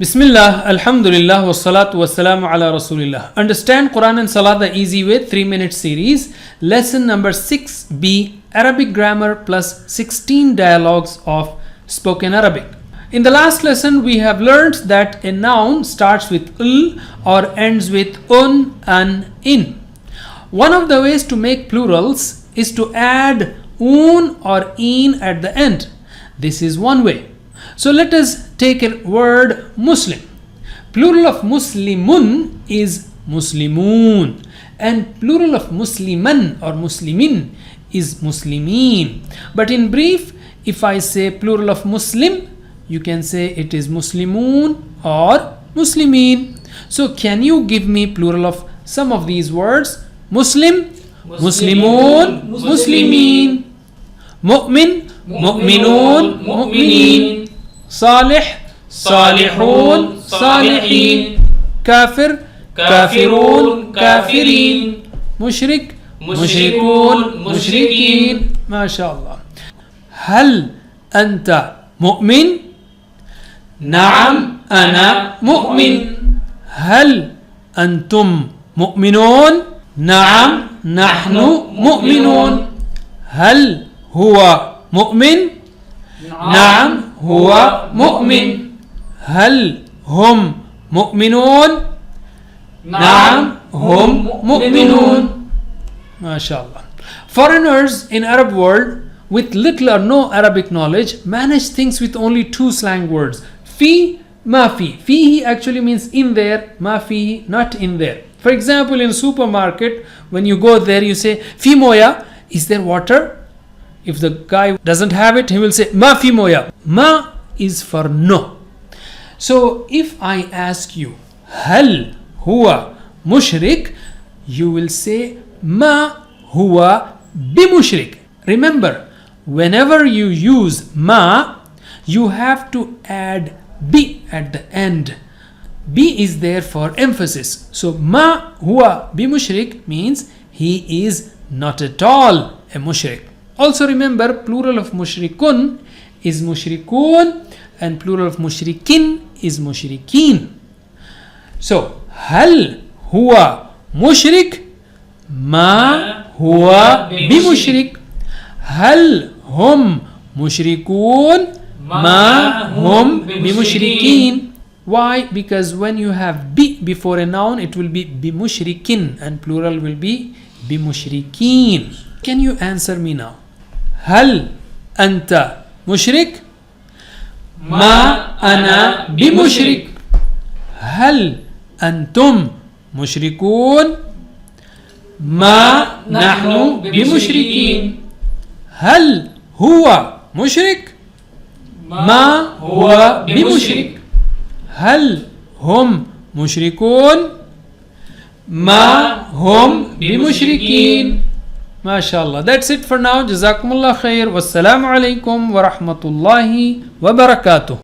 Bismillah, Alhamdulillah, wassalatu wassalamu ala Rasulillah. Understand Quran and Salah the easy way, 3-minute series. Lesson number 6b, Arabic grammar plus 16 dialogues of spoken Arabic. In the last lesson, we have learned that a noun starts with ul or ends with un, an, in. One of the ways to make plurals is to add un or in at the end. This is one way. So let us take a word Muslim. Plural of Muslimun is Muslimun, and plural of Musliman or Muslimin is Muslimin. But in brief, if I say plural of Muslim, you can say it is Muslimun or Muslimin. So can you give me plural of some of these words? Muslim, Muslimun, Muslimin. Mu'min, Mu'minun, Mu'minin. صالح صالحون صالحين. كافر كافرون كافرين. مشرك مشركون مشركين. ما شاء الله. هل أنت مؤمن؟ نعم أنا مؤمن. هل أنتم مؤمنون؟ نعم نحن مؤمنون. هل هو مؤمن؟ نعم هو مؤمن. هل هم مؤمنون؟ نعم هم مؤمنون. MashaAllah. Foreigners in Arab world with little or no Arabic knowledge manage things with only two slang words. Fi, ma fi. Fi actually means in there, ma fi not in there. For example, in supermarket, when you go there, you say fi moya, is there water? If the guy doesn't have it, he will say ma fi moya. Ma is for no. So if I ask you hal huwa mushrik, you will say ma huwa bimushrik. Remember, whenever you use ma, you have to add bi at the end. Bi is there for emphasis. So ma huwa bimushrik means he is not at all a mushrik. Also remember, plural of mushrikun is mushrikun and plural of mushrikin is mushrikin. So, hal huwa mushrik? Ma huwa bimushrik. Hal hum mushrikun? Ma hum bimushrikin. Why? Because when you have bi before a noun, it will be bimushrikin and plural will be bimushrikin. Can you answer me now? هل أنت مشرك؟ ما أنا بمشرك. هل أنتم مشركون؟ ما نحن بمشركين. هل هو مشرك؟ ما هو بمشرك. هل هم مشركون؟ ما هم بمشركين. MashaAllah. That's it for now. Jazakumullah khair. Wassalamu alaikum wa rahmatullahi wa barakatuh.